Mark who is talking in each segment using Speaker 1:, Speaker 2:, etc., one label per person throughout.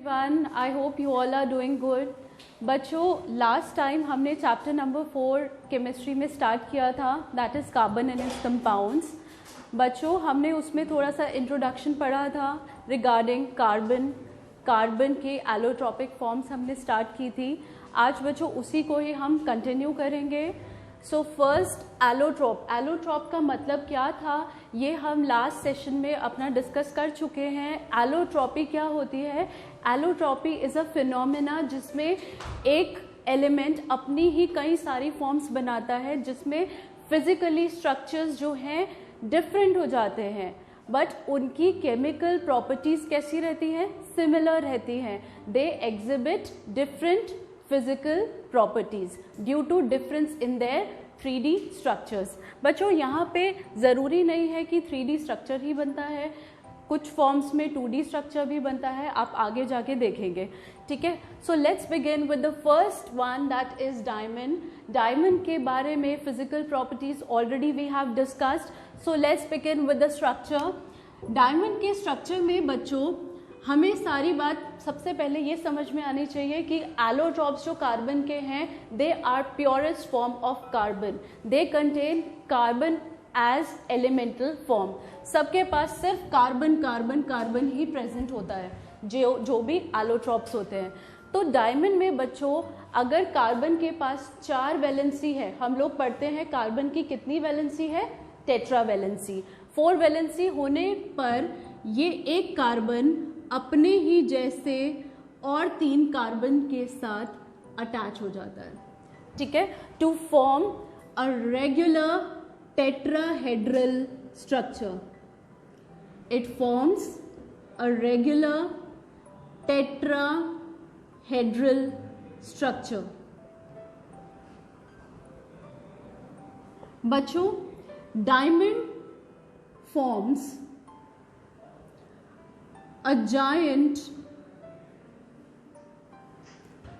Speaker 1: everyone, I hope you all are doing good. बच्चों last time हमने chapter number 4 chemistry में start किया था, that is carbon and it's compounds. बच्चों हमने उसमें थोड़ा सा इंट्रोडक्शन पढ़ा था रिगार्डिंग कार्बन के एलोट्रॉपिक फॉर्म्स हमने स्टार्ट की थी. आज बच्चों उसी को ही हम कंटिन्यू करेंगे. सो फर्स्ट एलोट्रॉप का मतलब क्या था ये हम लास्ट सेशन में अपना डिस्कस कर चुके हैं. एलोट्रॉपी क्या होती है? एलोट्रॉपी इज़ अ फिनोमेना जिसमें एक एलिमेंट अपनी ही कई सारी फॉर्म्स बनाता है, जिसमें फिजिकली स्ट्रक्चर्स जो हैं डिफरेंट हो जाते हैं, बट उनकी केमिकल प्रॉपर्टीज़ कैसी रहती हैं? सिमिलर रहती हैं. They exhibit different physical properties due to difference in their 3D structures. बच्चों यहाँ पे ज़रूरी नहीं है कि 3D स्ट्रक्चर ही बनता है, कुछ फॉर्म्स में 2D स्ट्रक्चर भी बनता है, आप आगे जाके देखेंगे. ठीक है, so let's begin with the first one that is diamond. Diamond के बारे में physical properties already we have discussed. So let's begin with the structure. Diamond के स्ट्रक्चर में बच्चों हमें सारी बात सबसे पहले ये समझ में आनी चाहिए कि एलोट्रॉप्स जो कार्बन के हैं they are purest form of carbon. They contain carbon as elemental form. सबके पास सिर्फ कार्बन ही प्रेजेंट होता है जो भी एलोट्रॉप्स होते हैं. तो डायमंड में बच्चों अगर कार्बन के पास 4 वैलेंसी है, हम लोग पढ़ते हैं कार्बन की कितनी वैलेंसी है? टेट्रावैलेंसी. 4 वैलेंसी होने पर ये एक कार्बन अपने ही जैसे और 3 कार्बन के साथ अटैच हो जाता है. ठीक है, to form a regular tetrahedral structure. It forms a regular tetrahedral structure. बच्चों diamond forms a giant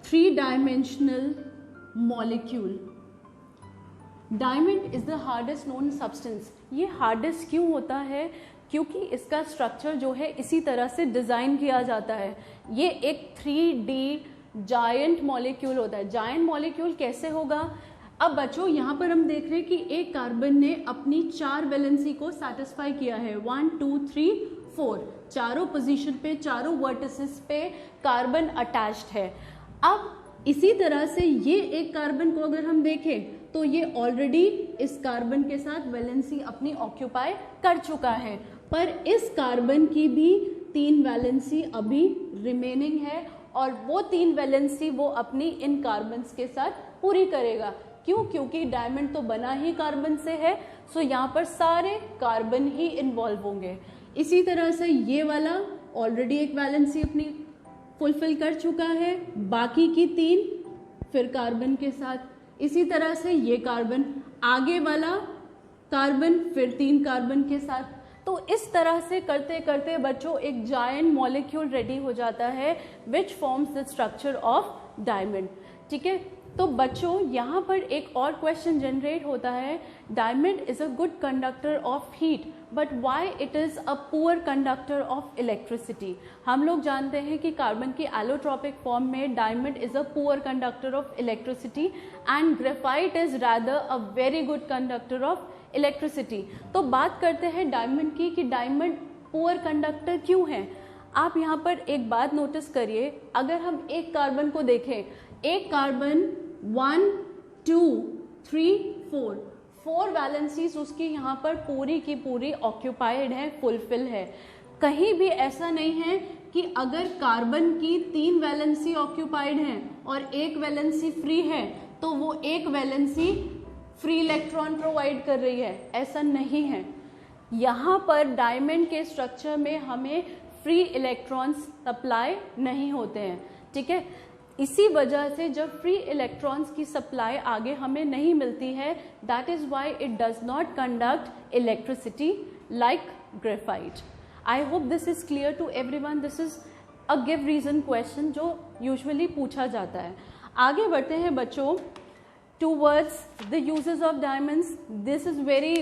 Speaker 1: 3-dimensional molecule. Diamond is the hardest known substance. ये हार्डेस्ट क्यों होता है? क्योंकि इसका स्ट्रक्चर जो है इसी तरह से डिज़ाइन किया जाता है. ये एक 3D जायंट मॉलिक्यूल होता है. जायंट मॉलिक्यूल कैसे होगा? अब बच्चों यहाँ पर हम देख रहे हैं कि एक कार्बन ने अपनी 4 वैलेंसी को सेटिस्फाई किया है. 1 2 3 4 चारों पोजीशन पे, चारों वर्टिसेस पे कार्बन अटैच्ड है. अब इसी तरह से ये एक कार्बन को अगर हम देखें तो ये ऑलरेडी इस कार्बन के साथ वैलेंसी अपनी ऑक्यूपाई कर चुका है, पर इस कार्बन की भी 3 वैलेंसी अभी रिमेनिंग है और वो 3 वैलेंसी वो अपनी इन कार्बन्स के साथ पूरी करेगा. क्यों? क्योंकि डायमंड तो बना ही कार्बन से है. सो यहाँ पर सारे कार्बन ही इन्वॉल्व होंगे. इसी तरह से ये वाला ऑलरेडी एक वैलेंसी अपनी फुलफिल कर चुका है, बाकी की 3 फिर कार्बन के साथ. इसी तरह से ये कार्बन, आगे वाला कार्बन फिर 3 कार्बन के साथ. तो इस तरह से करते करते बच्चों एक जायंट मॉलिक्यूल रेडी हो जाता है which forms the structure of diamond. ठीक है, तो बच्चों यहाँ पर एक और क्वेश्चन जनरेट होता है. Diamond is a good conductor of heat, but why it is a poor conductor of electricity. हम लोग जानते हैं कि कार्बन की एलोट्रॉपिक फॉर्म में diamond is a poor conductor of electricity and graphite is rather a very good conductor of electricity. तो बात करते हैं डायमंड की कि डायमंड पुअर कंडक्टर क्यों है. आप यहाँ पर एक बात नोटिस करिए, अगर हम एक कार्बन को देखें, एक कार्बन 1 2 3 4 वैलेंसीज उसकी यहाँ पर पूरी की पूरी ऑक्यूपाइड है, फुलफिल है. कहीं भी ऐसा नहीं है कि अगर कार्बन की 3 वैलेंसी ऑक्यूपाइड है और एक वैलेंसी फ्री है तो वो एक वैलेंसी फ्री इलेक्ट्रॉन प्रोवाइड कर रही है. ऐसा नहीं है. यहाँ पर डायमंड के स्ट्रक्चर में हमें फ्री इलेक्ट्रॉन्स सप्लाई नहीं होते हैं. ठीक है, इसी वजह से जब फ्री इलेक्ट्रॉन्स की सप्लाई आगे हमें नहीं मिलती है, that is why it does not conduct electricity like graphite. I hope this is clear to everyone. This is a give reason question जो यूजुअली पूछा जाता है. आगे बढ़ते हैं बच्चों towards the uses of diamonds. This is very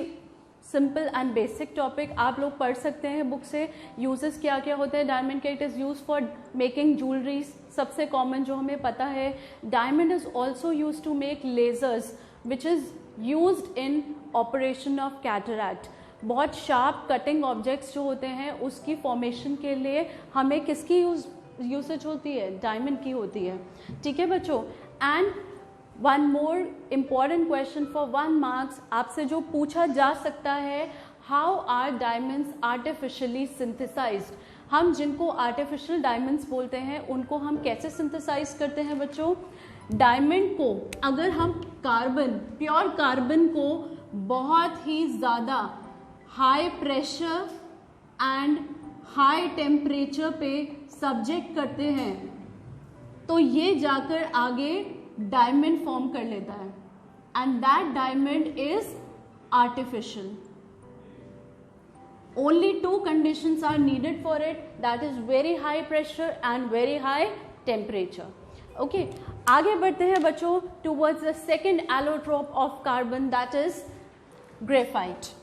Speaker 1: simple and basic topic, आप लोग पढ़ सकते हैं बुक से। यूजेस क्या क्या होते हैं डायमंड के? It is use for making jewellery, सबसे कॉमन जो हमें पता है। Diamond is also use to make lasers which is used in operation of cataract. बहुत शार्प कटिंग ऑब्जेक्ट्स जो होते हैं उसकी फॉर्मेशन के लिए हमें किसकी यूसेज होती है? डायमंड की होती है। ठीक है बच्चों। And one more important question for 1 marks आपसे जो पूछा जा सकता है, how are diamonds artificially synthesised? हम जिनको आर्टिफिशियल डायमंड्स बोलते हैं उनको हम कैसे सिंथेसाइज करते हैं बच्चों? डायमंड को अगर हम कार्बन, प्योर कार्बन को बहुत ही ज़्यादा high pressure and high temperature पे सब्जेक्ट करते हैं तो ये जाकर आगे डायमंड फॉर्म कर लेता है, and that diamond is artificial. Only 2 conditions are needed for it, that is very high pressure and very high temperature. Okay, आगे बढ़ते हैं बच्चों towards the second allotrope of carbon, that is graphite.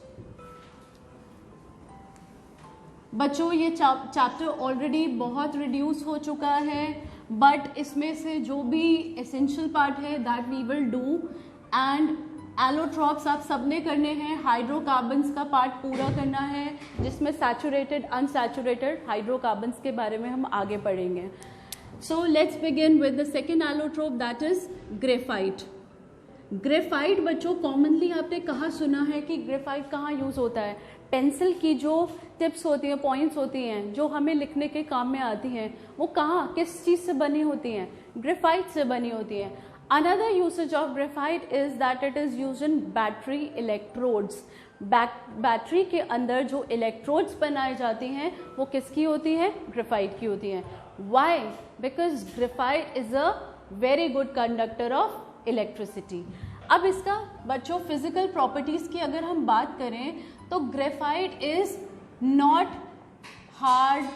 Speaker 1: बच्चों ये chapter already बहुत reduce हो चुका है, बट इसमें से जो भी एसेंशियल पार्ट है that we will do. And allotropes आप सबने करने हैं, हाइड्रोकार्बन्स का पार्ट पूरा करना है जिसमें सैचुरेटेड अनसैचुरेटेड हाइड्रोकार्बन्स के बारे में हम आगे पढ़ेंगे। सो let's begin with the second allotrope, that is graphite. Graphite बच्चों कॉमनली आपने कहाँ सुना है कि ग्रेफाइट कहाँ यूज होता है? पेंसिल की जो टिप्स होती हैं, पॉइंट्स होती हैं जो हमें लिखने के काम में आती हैं, वो कहाँ किस चीज़ से बनी होती हैं? ग्रेफाइट से बनी होती हैं। Another usage of graphite is that it is use in battery electrodes. Battery के अंदर जो इलेक्ट्रोड्स बनाई जाती हैं वो किसकी होती है? ग्रेफाइट की होती हैं। Why? Because graphite is a very good conductor of electricity. अब इसका बच्चों फिजिकल प्रॉपर्टीज की अगर हम बात करें तो graphite is not hard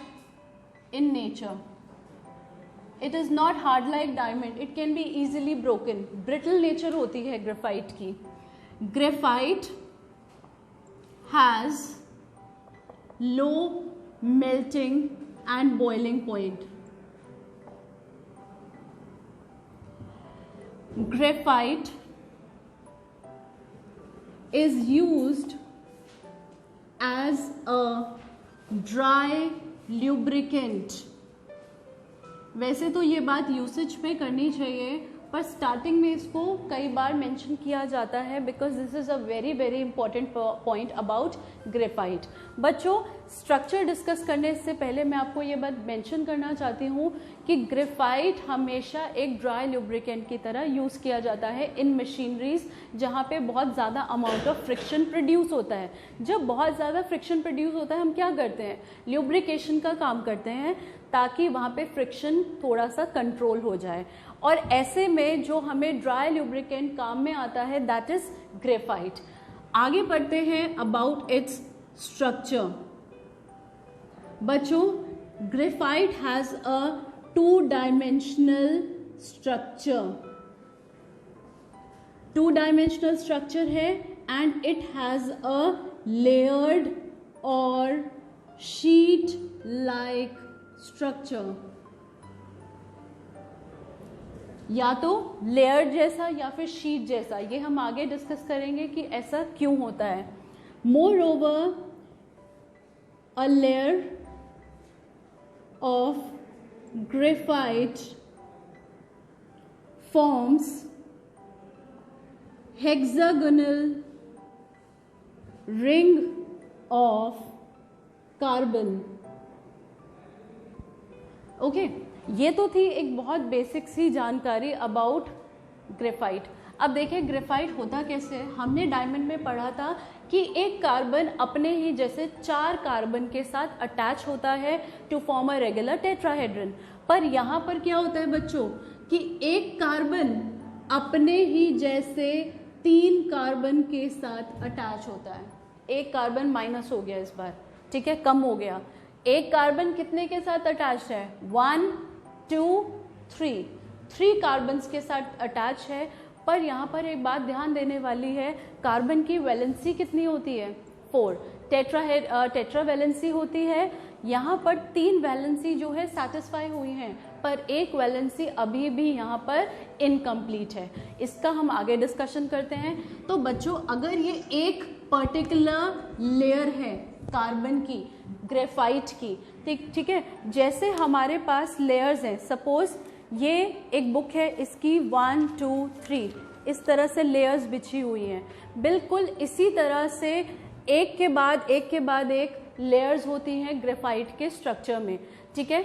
Speaker 1: in nature, it is not hard like diamond, it can be easily broken. Brittle nature होती है ग्रेफाइट की। Graphite has low melting and boiling point. Graphite is used as a dry lubricant. वैसे तो ये बात usage पे करनी चाहिए, पर स्टार्टिंग में इसको कई बार मेंशन किया जाता है because this is a very very important point about graphite. बच्चों स्ट्रक्चर डिस्कस करने से पहले मैं आपको ये बात मेंशन करना चाहती हूँ कि ग्रेफाइट हमेशा एक ड्राई ल्यूब्रिकेंट की तरह यूज़ किया जाता है इन मशीनरीज जहाँ पे बहुत ज़्यादा अमाउंट ऑफ फ्रिक्शन प्रोड्यूस होता है। जब बहुत ज़्यादा फ्रिक्शन प्रोड्यूस होता है हम क्या करते हैं? ल्यूब्रिकेशन का काम करते हैं ताकि वहाँ पे फ्रिक्शन थोड़ा सा कंट्रोल हो जाए, और ऐसे में जो हमें ड्राई ल्यूब्रिकेंट काम में आता है दैट इज ग्रेफाइट। आगे बढ़ते हैं अबाउट इट्स स्ट्रक्चर। बच्चों graphite has a 2-dimensional structure, 2-dimensional structure है and it has a layered or sheet like structure, या तो लेयर जैसा या फिर शीट जैसा, ये हम आगे डिस्कस करेंगे कि ऐसा क्यों होता है। More over a layer of graphite forms hexagonal ring of carbon। Okay, ये तो थी एक बहुत बेसिक सी जानकारी अबाउट ग्रेफाइट। अब देखिए ग्रेफाइट होता कैसे है। हमने डायमंड में पढ़ा था कि एक कार्बन अपने ही जैसे 4 कार्बन के साथ अटैच होता है to form a regular tetrahedron. पर यहाँ पर क्या होता है बच्चों कि एक कार्बन अपने ही जैसे 3 कार्बन के साथ अटैच होता है। एक कार्बन माइनस हो गया इस बार, ठीक है, कम हो गया। एक कार्बन कितने के साथ अटैच है? 1 2 3 कार्बन्स के साथ अटैच है। पर यहाँ पर एक बात ध्यान देने वाली है, कार्बन की वैलेंसी कितनी होती है? 4 टेट्रा वैलेंसी होती है। यहाँ पर 3 वैलेंसी जो है सेटिस्फाई हुई हैं, पर एक वैलेंसी अभी भी यहाँ पर इनकम्प्लीट है। इसका हम आगे डिस्कशन करते हैं। तो बच्चों, अगर ये एक पर्टिकुलर लेयर है कार्बन की, ग्रेफाइट की, ठीक है, जैसे हमारे पास लेयर्स हैं, सपोज ये एक बुक है, इसकी 1 2 3 इस तरह से लेयर्स बिछी हुई हैं। बिल्कुल इसी तरह से एक के बाद एक लेयर्स होती हैं ग्रेफाइट के स्ट्रक्चर में, ठीक है।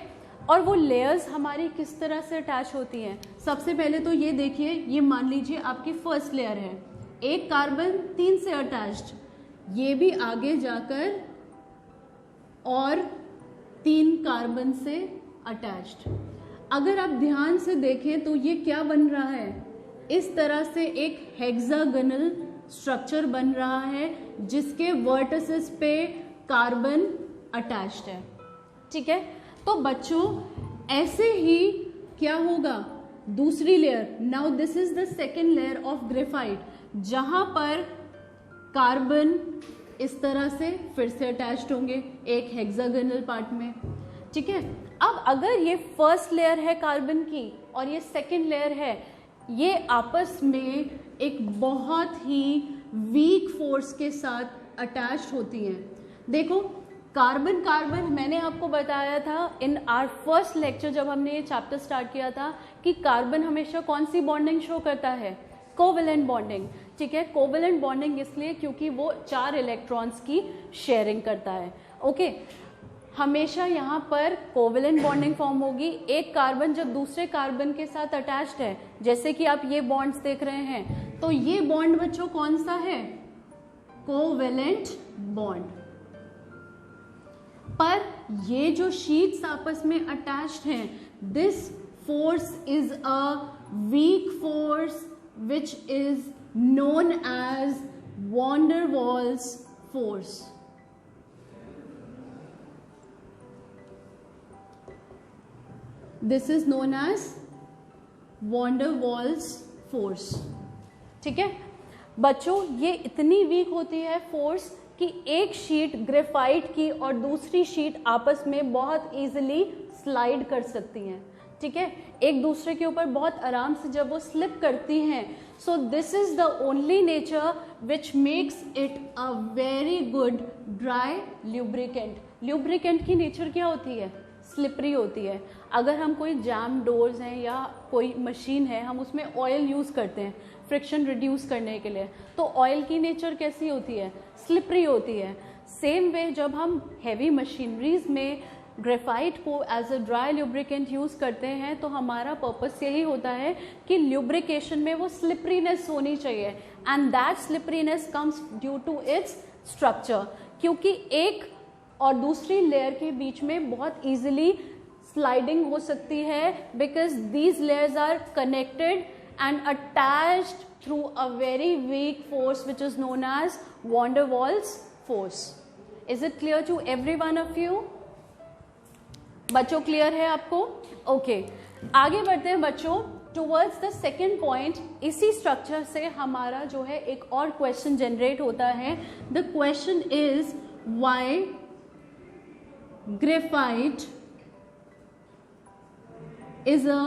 Speaker 1: और वो लेयर्स हमारी किस तरह से अटैच होती हैं? सबसे पहले तो ये देखिए, ये मान लीजिए आपकी फर्स्ट लेयर है, एक कार्बन 3 से अटैच्ड, ये भी आगे जाकर और 3 कार्बन से अटैच्ड। अगर आप ध्यान से देखें तो ये क्या बन रहा है? इस तरह से एक हेक्सागोनल स्ट्रक्चर बन रहा है जिसके वर्टिसेस पे कार्बन अटैच्ड है, ठीक है। तो बच्चों, ऐसे ही क्या होगा दूसरी layer? Now this is the second layer of graphite, जहां पर कार्बन इस तरह से फिर से अटैच्ड होंगे एक हेक्सागोनल पार्ट में, ठीक है। अब अगर ये फर्स्ट लेयर है कार्बन की और ये सेकेंड लेयर है, ये आपस में एक बहुत ही वीक फोर्स के साथ अटैच्ड होती हैं। देखो, कार्बन कार्बन, मैंने आपको बताया था इन आवर फर्स्ट लेक्चर जब हमने ये चैप्टर स्टार्ट किया था कि कार्बन हमेशा कौन सी बॉन्डिंग शो करता है? कोवेलेंट बॉन्डिंग, ठीक है। कोवेलेंट बॉन्डिंग इसलिए क्योंकि वो 4 इलेक्ट्रॉन्स की शेयरिंग करता है, ओके। हमेशा यहाँ पर कोवेलेंट बॉन्डिंग फॉर्म होगी। एक कार्बन जब दूसरे कार्बन के साथ अटैच्ड है, जैसे कि आप ये बॉन्ड्स देख रहे हैं, तो ये बॉन्ड बच्चों कौन सा है? Covalent bond. पर ये जो शीट्स आपस में अटैच्ड हैं, this force is a weak force which is known as van der Waals force. This is known as van der Waals force, ठीक है बच्चों। ये इतनी वीक होती है फोर्स कि एक शीट ग्रेफाइट की और दूसरी शीट आपस में बहुत इजीली स्लाइड कर सकती हैं, ठीक है, एक दूसरे के ऊपर बहुत आराम से जब वो स्लिप करती हैं। So this is the only nature which makes it a very good dry lubricant. Lubricant की नेचर क्या होती है? स्लिपरी होती है। अगर हम कोई जैम डोर्स हैं या कोई मशीन है, हम उसमें ऑयल यूज़ करते हैं फ्रिक्शन रिड्यूस करने के लिए, तो ऑयल की नेचर कैसी होती है? स्लिपरी होती है। सेम वे जब हम हैवी मशीनरीज में ग्रेफाइट को as a dry lubricant use करते हैं, तो हमारा पर्पस यही होता है कि ल्यूब्रिकेशन में वो स्लिपरीनेस होनी चाहिए, and that slipperiness comes due to its structure, क्योंकि एक और दूसरी लेयर के बीच में बहुत ईजिली स्लाइडिंग हो सकती है, because these layers are connected and attached through a very weak force which is known as van der Waals force. Is it clear to every one of you? बच्चों clear है आपको? Okay आगे बढ़ते हैं बच्चों टूवर्ड्स द सेकेंड पॉइंट। इसी structure से हमारा जो है एक और क्वेश्चन जनरेट होता है। The question is why graphite is a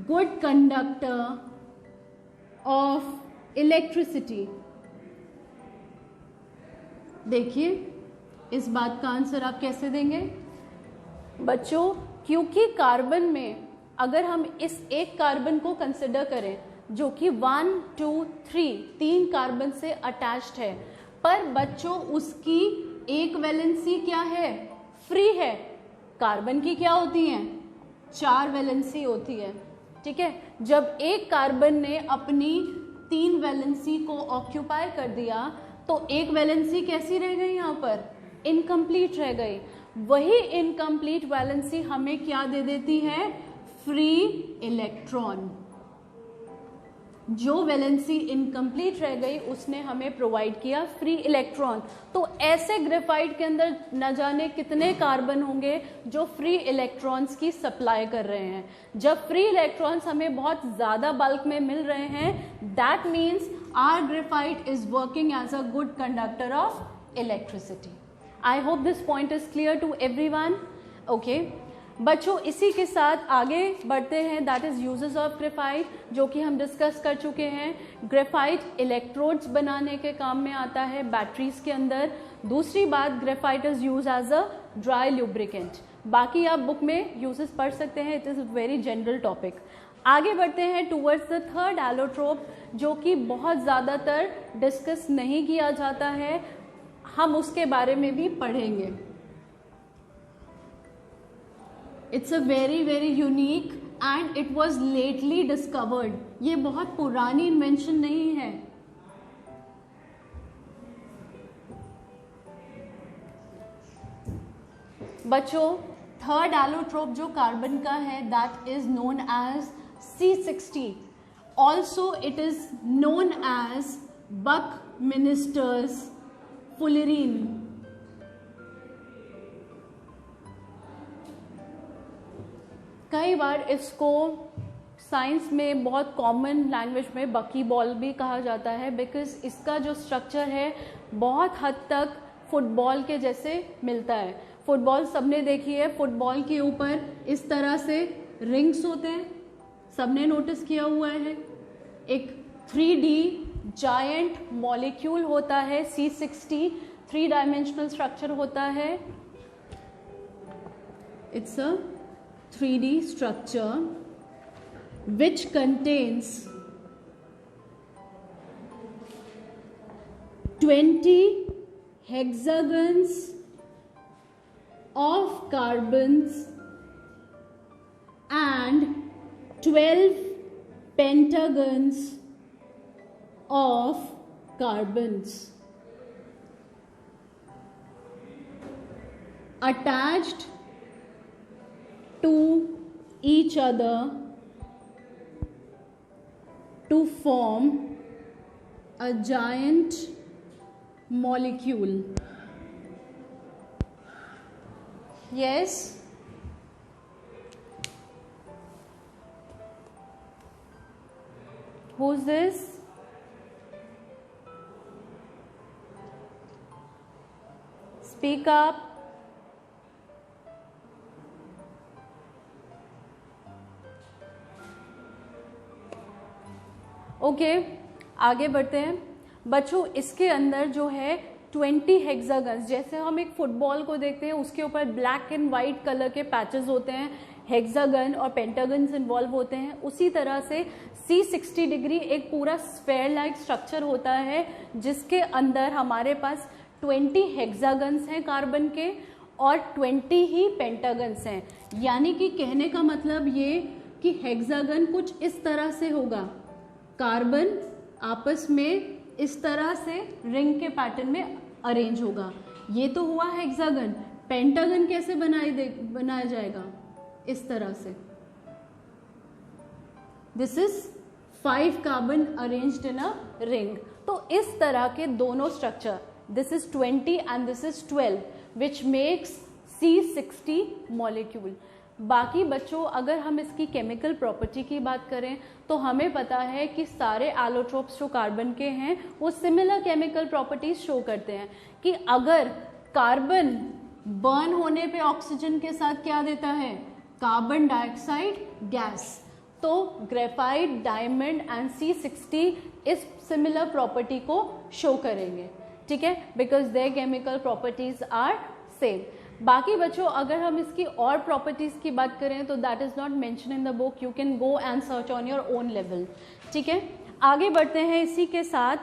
Speaker 1: good conductor of electricity। देखिए इस बात का आंसर आप कैसे देंगे बच्चों? क्योंकि कार्बन में अगर हम इस एक कार्बन को कंसिडर करें जो कि 1 2 3 कार्बन से अटैच्ड है, पर बच्चों उसकी एक वैलेंसी क्या है? फ्री है। कार्बन की क्या होती हैं? 4 वैलेंसी होती है, ठीक है। जब एक कार्बन ने अपनी 3 वैलेंसी को ऑक्यूपाई कर दिया तो एक वैलेंसी कैसी रह गई? यहाँ पर इनकम्प्लीट रह गई। वही इनकम्प्लीट वैलेंसी हमें क्या दे देती है? Free electron. जो वैलेंसी इनकम्प्लीट रह गई उसने हमें प्रोवाइड किया फ्री इलेक्ट्रॉन। तो ऐसे ग्रेफाइट के अंदर न जाने कितने कार्बन होंगे जो फ्री इलेक्ट्रॉन्स की सप्लाई कर रहे हैं। जब फ्री इलेक्ट्रॉन्स हमें बहुत ज़्यादा बल्क में मिल रहे हैं, that means our graphite is working as a good conductor of electricity. I hope this point is clear to everyone. Okay. बच्चों इसी के साथ आगे बढ़ते हैं, that is uses of graphite, जो कि हम डिस्कस कर चुके हैं. ग्रेफाइट इलेक्ट्रोड्स बनाने के काम में आता है बैटरीज के अंदर. दूसरी बात, graphite is use as a dry lubricant. बाकी आप बुक में यूजेस पढ़ सकते हैं, it is very general topic. आगे बढ़ते हैं टूवर्ड्स द थर्ड एलोट्रोप, जो कि बहुत ज़्यादातर डिस्कस नहीं किया जाता है, हम उसके बारे में भी पढ़ेंगे. It's a very very unique and it was lately discovered. ये बहुत पुरानी इन्वेंशन नहीं है. बच्चों थर्ड एलोट्रोप जो कार्बन का है, that is known as C60. Also it is known as Buckminster's fullerene. कई बार इसको साइंस में बहुत कॉमन लैंग्वेज में बकी बॉल भी कहा जाता है, बिकॉज इसका जो स्ट्रक्चर है बहुत हद तक फुटबॉल के जैसे मिलता है. फुटबॉल सबने देखी है, फुटबॉल के ऊपर इस तरह से रिंग्स होते हैं, सबने नोटिस किया हुआ है. एक 3D जायंट मॉलिक्यूल होता है C60, 3 डायमेंशनल स्ट्रक्चर होता है. It's a 3D structure which contains 20 hexagons of carbons and 12 pentagons of carbons attached to each other to form a giant molecule. Yes? Who's this? Speak up. Okay आगे बढ़ते हैं. बच्चों इसके अंदर जो है 20 हेक्सागन्स, जैसे हम एक फुटबॉल को देखते हैं उसके ऊपर ब्लैक एंड वाइट कलर के पैचेस होते हैं, हेक्सागन और पेंटागन्स इन्वॉल्व होते हैं, उसी तरह से C60 डिग्री एक पूरा स्फेयर लाइक स्ट्रक्चर होता है जिसके अंदर हमारे पास 20 हेक्सागन्स हैं कार्बन के और 20 ही पेंटागन्स हैं. यानी कि कहने का मतलब ये कि हेक्सागन कुछ इस तरह से होगा, कार्बन आपस में इस तरह से रिंग के पैटर्न में अरेंज होगा. ये तो हुआ हेक्सागन. पेंटागन कैसे बनाया जाएगा? इस तरह से. This is 5 carbon arranged in a ring. तो इस तरह के दोनों structure, this is 20 and this is 12, which makes C60 molecule. बाकी बच्चों अगर हम इसकी केमिकल प्रॉपर्टी की बात करें तो हमें पता है कि सारे एलोट्रोप्स जो कार्बन के हैं वो सिमिलर केमिकल प्रॉपर्टीज शो करते हैं. कि अगर कार्बन बर्न होने पे ऑक्सीजन के साथ क्या देता है? Carbon dioxide gas. तो ग्रेफाइट, डायमंड एंड C60 इस सिमिलर प्रॉपर्टी को शो करेंगे. ठीक है, because their chemical properties are same. बाकी बच्चों अगर हम इसकी और प्रॉपर्टीज की बात करें तो that is not mention in the book, you can go and search on your own level. ठीक है, आगे बढ़ते हैं इसी के साथ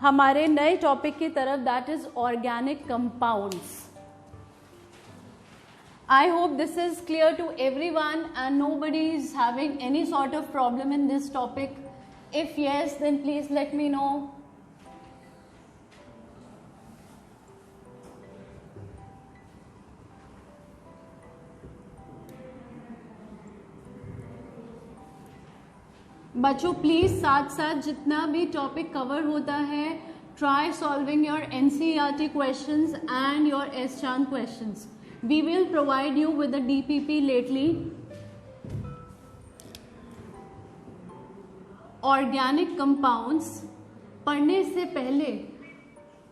Speaker 1: हमारे नए टॉपिक की तरफ, that is organic compounds. I hope this is clear to everyone and nobody is having any sort of problem in this topic. If yes, then please let me know. बच्चों प्लीज साथ साथ जितना भी topic cover होता है try solving your NCERT questions and your S-Chan questions. We will provide you with the DPP lately. Organic compounds पढ़ने से पहले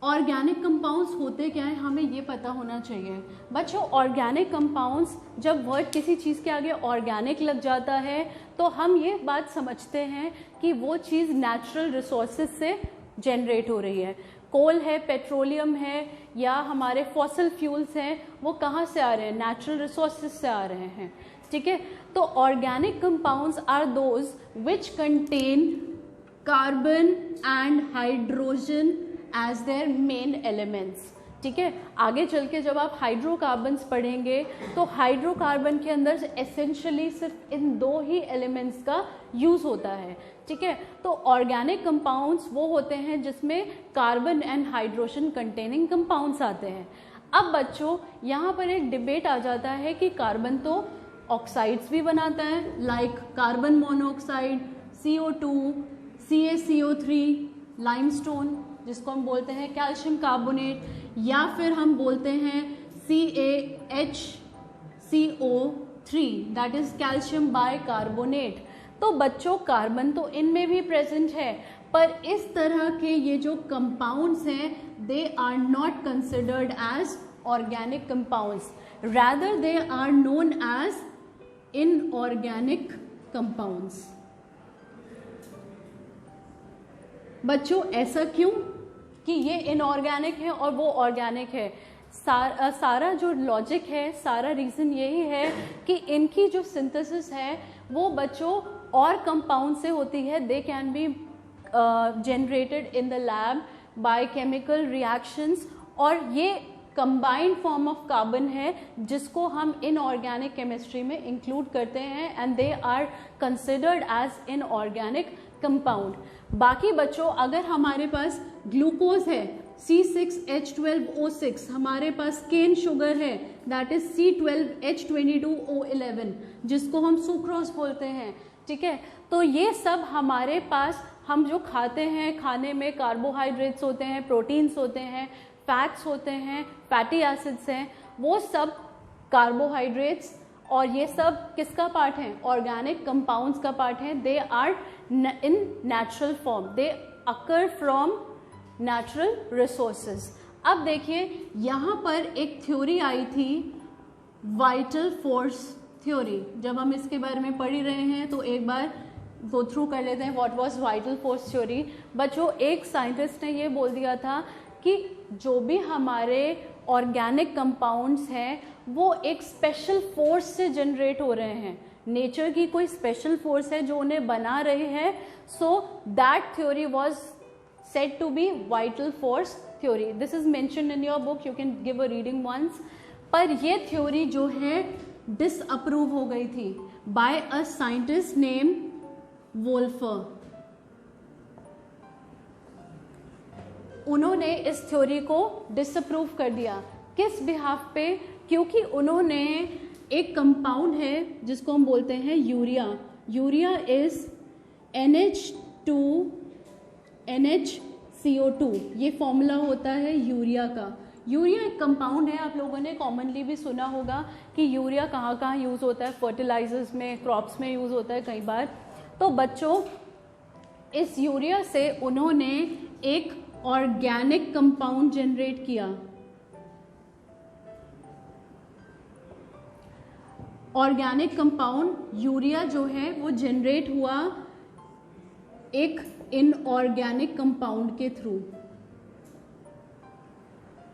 Speaker 1: ऑर्गेनिक कंपाउंड्स होते क्या है हमें ये पता होना चाहिए बच्चों। ऑर्गेनिक कंपाउंड्स, जब वर्ड किसी चीज़ के आगे ऑर्गेनिक लग जाता है तो हम ये बात समझते हैं कि वो चीज़ नेचुरल रिसोर्सेज से जनरेट हो रही है। कोल है, पेट्रोलियम है या हमारे फॉसिल फ्यूल्स हैं, वो कहाँ से आ रहे हैं? नेचुरल रिसोर्सेज से आ रहे हैं, ठीक है। तो organic compounds are those which contain carbon and hydrogen as their main elements, ठीक है। आगे चल के जब आप हाइड्रोकार्बन्स पढ़ेंगे तो हाइड्रोकार्बन के अंदर एसेंशियली सिर्फ इन दो ही एलिमेंट्स का यूज होता है, ठीक है। तो ऑर्गेनिक कंपाउंड्स वो होते हैं जिसमें carbon and hydrogen containing compounds आते हैं। अब बच्चों यहाँ पर एक डिबेट आ जाता है कि कार्बन तो ऑक्साइड्स भी बनाता है, like carbon monoxide, CO2, CaCO3, limestone जिसको हम बोलते हैं कैल्शियम कार्बोनेट, या फिर हम बोलते हैं CaHCO3 that is calcium bicarbonate. तो बच्चों कार्बन तो इनमें भी प्रेजेंट है, पर इस तरह के ये जो कंपाउंड्स हैं they are not considered as organic compounds, rather they are known as inorganic compounds. बच्चों ऐसा क्यों कि ये इनऑर्गेनिक है और वो ऑर्गेनिक है? सारा जो लॉजिक है, सारा रीज़न यही है कि इनकी जो सिंथेसिस है वो बच्चों और कंपाउंड से होती है। They can be generated in the lab by chemical reactions, और ये कंबाइंड फॉर्म ऑफ कार्बन है जिसको हम इनऑर्गेनिक केमिस्ट्री में इंक्लूड करते हैं and they are considered as inorganic compound. बाकी बच्चों अगर हमारे पास ग्लूकोज है C6H12O6, हमारे पास केन शुगर है दैट इज C12H22O11 जिसको हम सुक्रोज बोलते हैं, ठीक है। तो ये सब हमारे पास हम जो खाते हैं, खाने में कार्बोहाइड्रेट्स होते हैं, प्रोटीन्स होते हैं, फैट्स होते हैं, फैटी एसिड्स हैं, वो सब कार्बोहाइड्रेट्स और ये सब किसका पार्ट है? ऑर्गेनिक कंपाउंड्स का पार्ट है। They are in natural form, they occur from natural resources. अब देखिए यहाँ पर एक थ्योरी आई थी वाइटल फोर्स थ्योरी। जब हम इसके बारे में पढ़ ही रहे हैं तो एक बार गो थ्रू कर लेते हैं what was vital force theory. बच्चों एक साइंटिस्ट ने ये बोल दिया था कि जो भी हमारे ऑर्गेनिक कंपाउंड्स हैं वो एक स्पेशल फोर्स से जनरेट हो रहे हैं, नेचर की कोई स्पेशल फोर्स है जो उन्हें बना रही है। So that theory was said to be vital force theory. This is mentioned in your book, you can give a reading once. पर ये थ्योरी जो है डिसअप्रूव हो गई थी बाय अ साइंटिस्ट नेम वोल्फर। उन्होंने इस थ्योरी को डिसअप्रूव कर दिया। किस बिहाफ पे? क्योंकि उन्होंने एक कंपाउंड है जिसको हम बोलते हैं यूरिया। यूरिया इज NH2NHCO2, ये फॉर्मूला होता है यूरिया का। यूरिया एक कंपाउंड है, आप लोगों ने कॉमनली भी सुना होगा कि यूरिया कहाँ कहाँ यूज़ होता है, फर्टिलाइजर्स में, क्रॉप्स में यूज़ होता है कई बार। तो बच्चों इस यूरिया से उन्होंने एक ऑर्गेनिक कंपाउंड जनरेट किया। ऑर्गेनिक कंपाउंड यूरिया जो है वो जनरेट हुआ एक इनऑर्गेनिक कंपाउंड के थ्रू।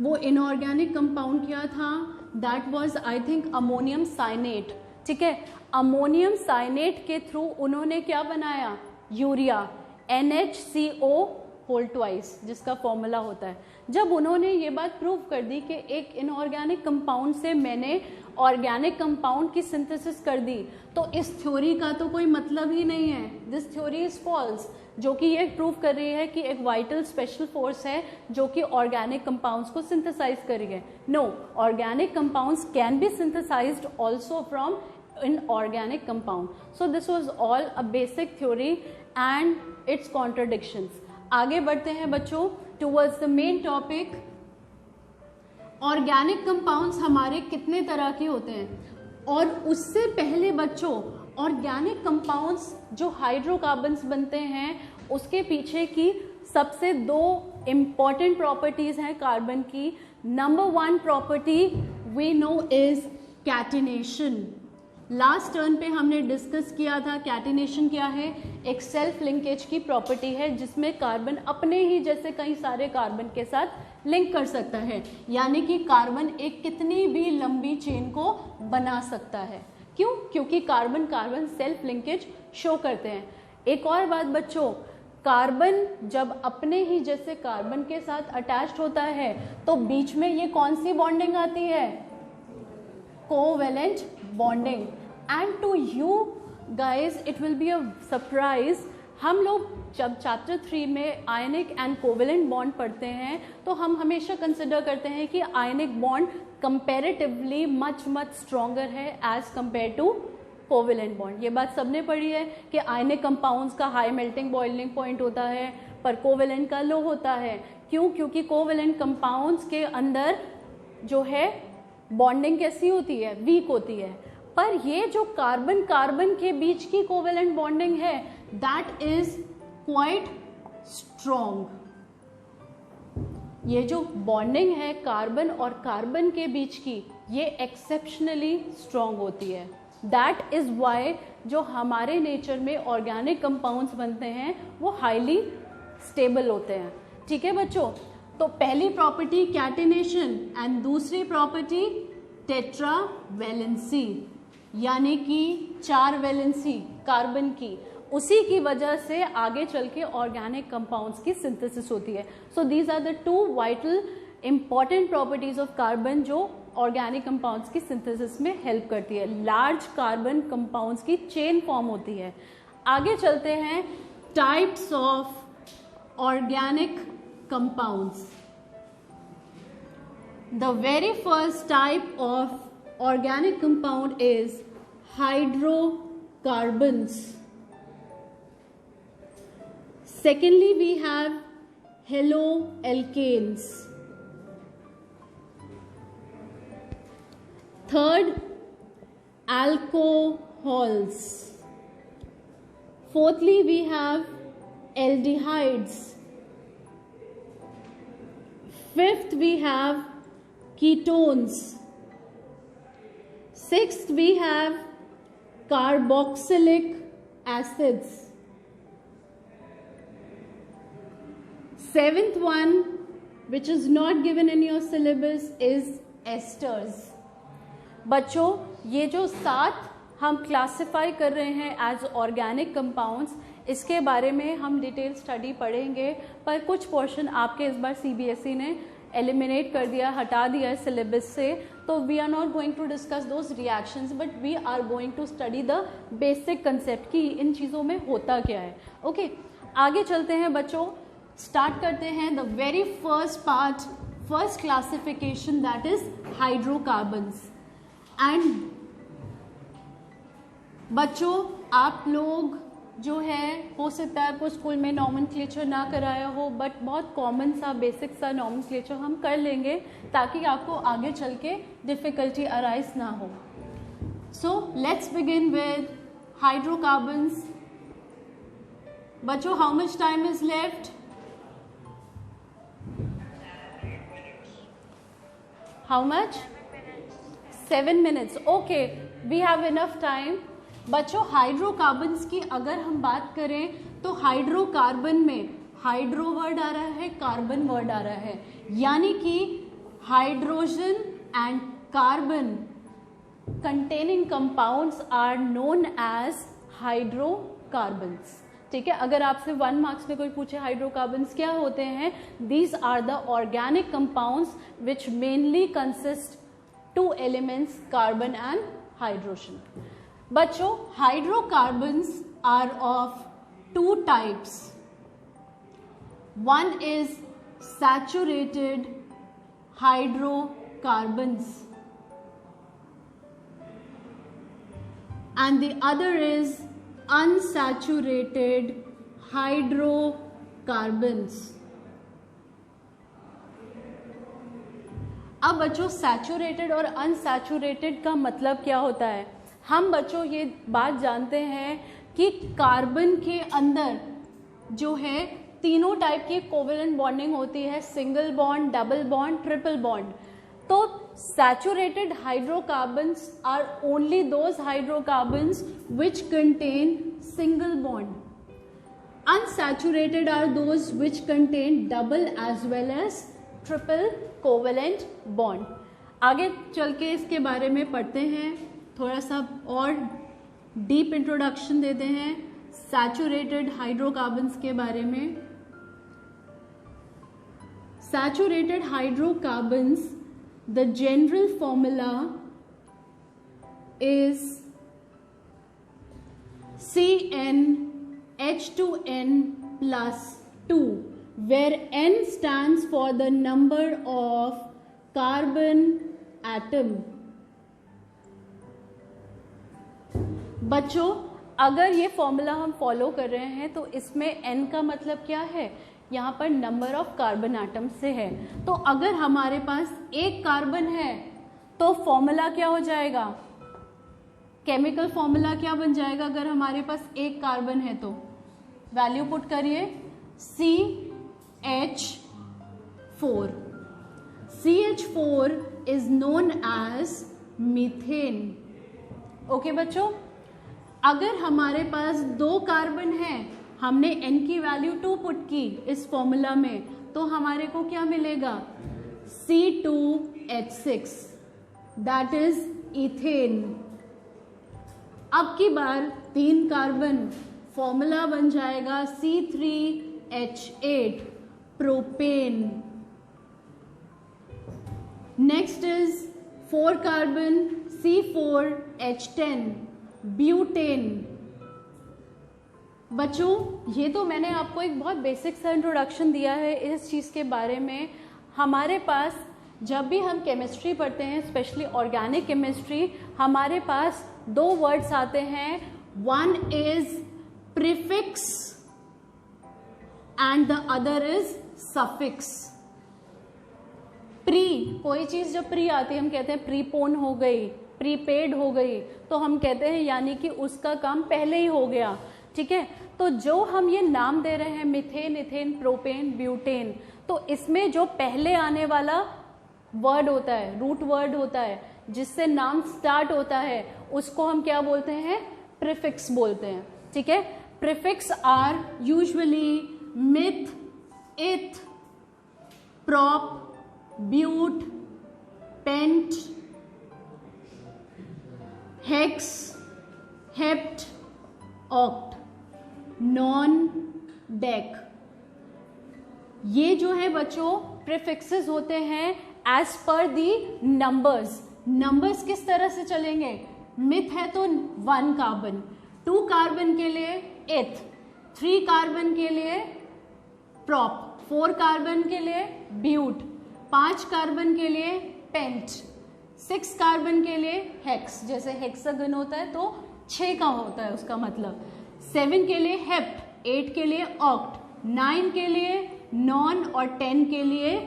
Speaker 1: वो इनऑर्गेनिक कंपाउंड क्या था? That was I think ammonium cyanate, ठीक है। अमोनियम साइनेट के थ्रू उन्होंने क्या बनाया? यूरिया, NHCO होल ट्वाइस, जिसका फॉर्मूला होता है। जब उन्होंने ये बात प्रूव कर दी कि एक इनऑर्गेनिक कंपाउंड से मैंने ऑर्गेनिक कंपाउंड की सिंथेसिस कर दी, तो इस थ्योरी का तो कोई मतलब ही नहीं है। दिस थ्योरी इज फॉल्स, जो कि ये प्रूव कर रही है कि एक वाइटल स्पेशल फोर्स है जो कि ऑर्गेनिक कंपाउंड्स को सिंथेसाइज कर रही है। No, organic compounds can be synthesised also from inorganic compound. So this was all a basic theory and its contradictions. आगे बढ़ते हैं बच्चों towards the main topic. Organic compounds हमारे कितने तरह के होते हैं? और उससे पहले बच्चों ऑर्गेनिक कंपाउंड्स जो हाइड्रोकार्बन्स बनते हैं उसके पीछे की सबसे दो इम्पॉर्टेंट प्रॉपर्टीज हैं कार्बन की। Number 1 property we know is catenation. Last turn पे हमने डिस्कस किया था कैटिनेशन क्या है, एक सेल्फ लिंकेज की प्रॉपर्टी है जिसमें कार्बन अपने ही जैसे कई सारे कार्बन के साथ लिंक कर सकता है, यानी कि कार्बन एक कितनी भी लंबी चेन को बना सकता है। क्यों? क्योंकि carbon carbon self linkage show करते हैं। एक और बात बच्चों, कार्बन जब अपने ही जैसे कार्बन के साथ अटैच्ड होता है तो बीच में ये कौन सी बॉन्डिंग आती है, covalent bonding. And to you guys it will be a surprise, हम लोग जब चैप्टर 3 में आयनिक एंड कोवेलेंट बॉन्ड पढ़ते हैं तो हम हमेशा कंसिडर करते हैं कि आयनिक बॉन्ड कंपैरेटिवली मच स्ट्रॉन्गर है as compare to covalent bond. ये बात सबने पढ़ी है कि आयनिक कंपाउंड्स का हाई मेल्टिंग बॉइलिंग पॉइंट होता है पर कोवेलेंट का लो होता है। क्यों? क्योंकि कोवेलेंट कंपाउंड्स के अंदर जो है बॉन्डिंग कैसी होती है, वीक होती है। पर ये जो कार्बन कार्बन के बीच की कोवेलेंट बॉन्डिंग है दैट इज क्वाइट स्ट्रॉन्ग। ये जो बॉन्डिंग है कार्बन और कार्बन के बीच की, ये एक्सेप्शनली स्ट्रॉन्ग होती है। दैट इज वाई जो हमारे नेचर में ऑर्गेनिक कंपाउंड्स बनते हैं वो हाईली स्टेबल होते हैं। ठीक है बच्चों, तो पहली प्रॉपर्टी कैटिनेशन एंड दूसरी प्रॉपर्टी टेट्रावैलेंसी, यानी कि 4 वैलेंसी कार्बन की, उसी की वजह से आगे चल के ऑर्गेनिक कंपाउंड्स की सिंथेसिस होती है। So these are the 2 vital important properties of carbon जो ऑर्गेनिक कंपाउंड्स की सिंथेसिस में हेल्प करती है। लार्ज कार्बन कंपाउंड्स की चेन फॉर्म होती है। आगे चलते हैं types of organic compounds. The very first type of organic compound is hydrocarbons. Secondly, we have haloalkanes. Third, alcohols. Fourthly, we have aldehydes. Fifth, we have ketones. Sixth, we have carboxylic acids. Seventh one, which is not given in your syllabus, is esters. बच्चों, ये जो 7 हम classify कर रहे हैं as organic compounds, इसके बारे में हम डिटेल स्टडी पढ़ेंगे, पर कुछ पोर्शन आपके इस बार CBSE ने एलिमिनेट कर दिया, हटा दिया है सिलेबस से, तो we are not going to discuss those reactions, but we are going to study the basic concept कि इन चीज़ों में होता क्या है। ओके, आगे चलते हैं बच्चों, स्टार्ट करते हैं the very first part, first classification, that is hydrocarbons. And बच्चों, आप लोग जो है हो सकता है आपको स्कूल में नॉमेनक्लेचर ना कराया हो, बट बहुत कॉमन सा बेसिक सा नॉमेनक्लेचर हम कर लेंगे ताकि आपको आगे चल के डिफ़िकल्टी अराइज ना हो। So let's begin with hydrocarbons. बच्चों, how much time is left? How much? 7 minutes. Okay, we have enough time. बच्चों, हाइड्रोकार्बन्स की अगर हम बात करें तो हाइड्रोकार्बन में हाइड्रो वर्ड आ रहा है, कार्बन वर्ड आ रहा है, यानी कि hydrogen and carbon containing compounds are known as hydrocarbons. ठीक है, अगर आपसे 1 मार्क्स में कोई पूछे हाइड्रोकार्बन्स क्या होते हैं, these are the organic compounds which mainly consist 2 elements, carbon and hydrogen. बच्चों, hydrocarbons are of 2 types. One is saturated hydrocarbons and the other is unsaturated hydrocarbons. अब बच्चों, सैचुरेटेड और अनसैचुरेटेड का मतलब क्या होता है? हम बच्चों ये बात जानते हैं कि कार्बन के अंदर जो है तीनों टाइप की कोवेलेंट बॉन्डिंग होती है, single bond, double bond, triple bond. तो saturated hydrocarbons are only those hydrocarbons which contain single bond. Unsaturated are those which contain double as well as triple covalent bond. आगे चल के इसके बारे में पढ़ते हैं, थोड़ा सा और डीप इंट्रोडक्शन देते हैं सैचुरेटेड हाइड्रोकार्बन्स के बारे में। Saturated hydrocarbons, the general formula is CnH2n plus 2, where N stands for the number of carbon atom. बच्चों, अगर ये फॉर्मूला हम फॉलो कर रहे हैं तो इसमें N का मतलब क्या है, यहाँ पर नंबर ऑफ कार्बन एटम से है। तो अगर हमारे पास एक कार्बन है तो फॉर्मूला क्या हो जाएगा, केमिकल फॉर्मूला क्या बन जाएगा अगर हमारे पास एक कार्बन है तो, वैल्यू पुट करिए CH4। CH4 is known as methane. Okay बच्चों, अगर हमारे पास दो कार्बन है, हमने N की वैल्यू 2 पुट की इस फॉर्मूला में, तो हमारे को क्या मिलेगा C2H6, दैट इज इथेन। अब की बार 3 कार्बन, फॉर्मूला बन जाएगा C3H8, propane. Next is 4 carbon, C4H10, butane. बच्चों, ये तो मैंने आपको एक बहुत बेसिक सा इंट्रोडक्शन दिया है इस चीज़ के बारे में। हमारे पास जब भी हम केमिस्ट्री पढ़ते हैं, स्पेशली ऑर्गेनिक केमिस्ट्री, हमारे पास 2 वर्ड्स आते हैं, one is prefix and the other is suffix. Pre, कोई चीज़ जब प्री आती है हम कहते हैं प्रीपोन हो गई, प्रीपेड हो गई, तो हम कहते हैं यानी कि उसका काम पहले ही हो गया। ठीक है, तो जो हम ये नाम दे रहे हैं मीथेन, इथेन, प्रोपेन, ब्यूटेन, तो इसमें जो पहले आने वाला वर्ड होता है, रूट वर्ड होता है, जिससे नाम स्टार्ट होता है, उसको हम क्या बोलते हैं, प्रीफिक्स बोलते हैं। ठीक है, prefix are usually meth, eth, prop, but, pent, hex, hept, oct, non, dec. ये जो है बच्चों प्रीफिक्सेस होते हैं as per the numbers. Numbers किस तरह से चलेंगे, मिथ है तो 1 कार्बन, 2 कार्बन के लिए इथ, 3 कार्बन के लिए प्रॉप, 4 कार्बन के लिए ब्यूट, 5 कार्बन के लिए पेंट, 6 कार्बन के लिए हेक्स, जैसे हेक्सागन होता है तो 6 का होता है उसका मतलब, 7 के लिए हेप्ट, 8 के लिए ऑक्ट, 9 के लिए नॉन और 10 के लिए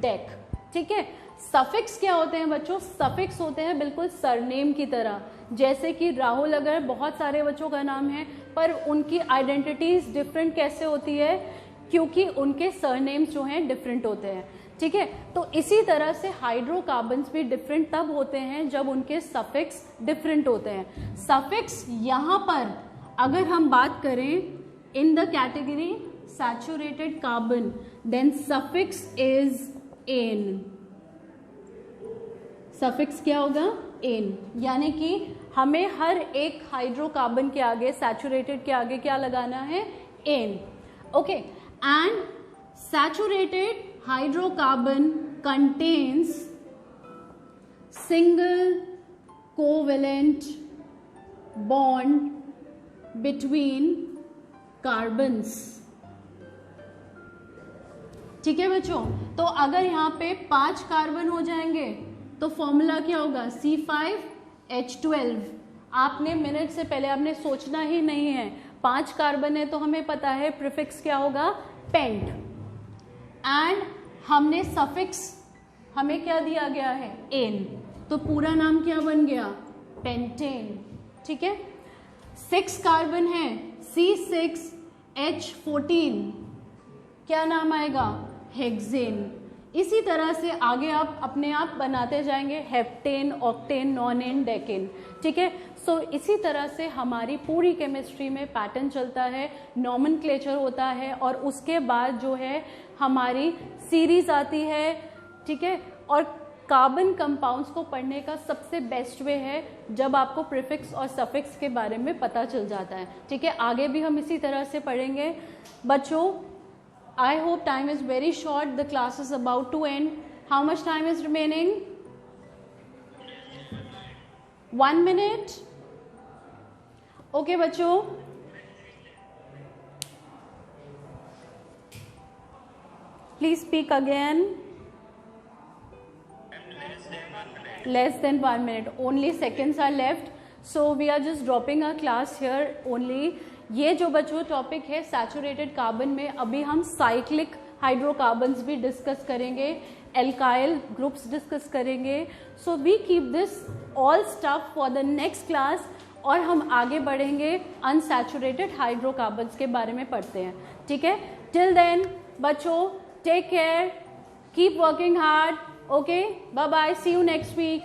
Speaker 1: डेक। ठीक है, सफिक्स क्या होते हैं बच्चों, सफिक्स होते हैं बिल्कुल सरनेम की तरह, जैसे कि राहुल अगर बहुत सारे बच्चों का नाम है पर उनकी आइडेंटिटीज डिफरेंट कैसे होती है, क्योंकि उनके सरनेम्स जो हैं डिफरेंट होते हैं। ठीक है, तो इसी तरह से हाइड्रोकार्बन्स भी डिफरेंट तब होते हैं जब उनके सफिक्स डिफरेंट होते हैं। सफिक्स यहाँ पर अगर हम बात करें in the category saturated carbon, then suffix is ane. Suffix क्या होगा, एन, यानी कि हमें हर एक हाइड्रोकार्बन के आगे, सैचुरेटेड के आगे क्या लगाना है, ane. Okay, and saturated hydrocarbon contains single covalent bond between carbons. ठीक है बच्चों, तो अगर यहाँ पे 5 कार्बन हो जाएंगे तो फॉर्मूला क्या होगा, C5H12। आपने मिनट से पहले आपने सोचना ही नहीं है, 5 कार्बन है तो हमें पता है प्रीफिक्स क्या होगा, पेंट। एंड हमने सफिक्स हमें क्या दिया गया है, एन, तो पूरा नाम क्या बन गया, पेंटेन। ठीक है, 6 कार्बन है, C6H14, क्या नाम आएगा? हेक्सेन। इसी तरह से आगे आप अपने आप बनाते जाएंगे हेप्टेन, ऑक्टेन, नॉनेन, डेकेन, ठीक है। सो इसी तरह से हमारी पूरी केमिस्ट्री में पैटर्न चलता है, नॉमेनक्लेचर होता है और उसके बाद जो है हमारी सीरीज आती है, ठीक है। और कार्बन कंपाउंड्स को पढ़ने का सबसे बेस्ट वे है जब आपको प्रीफिक्स और सफिक्स के बारे में पता चल जाता है, ठीक है। आगे भी हम इसी तरह से पढ़ेंगे बच्चों। I hope time is very short. The class is about to end. How much time is remaining? 1 minute. Okay, बच्चों. Please speak again. Less than 1 minute. Only seconds are left. So we are just dropping our class here only. ये जो बच्चों topic है saturated carbon में, अभी हम cyclic hydrocarbons भी discuss करेंगे, एल्काइल ग्रुप्स डिस्कस करेंगे। So we keep this all stuff for the next class और हम आगे बढ़ेंगे अनसैचुरेटेड हाइड्रोकार्बन्स के बारे में पढ़ते हैं, ठीक है। टिल देन बच्चों take care, keep working hard, okay, bye bye, see you next week.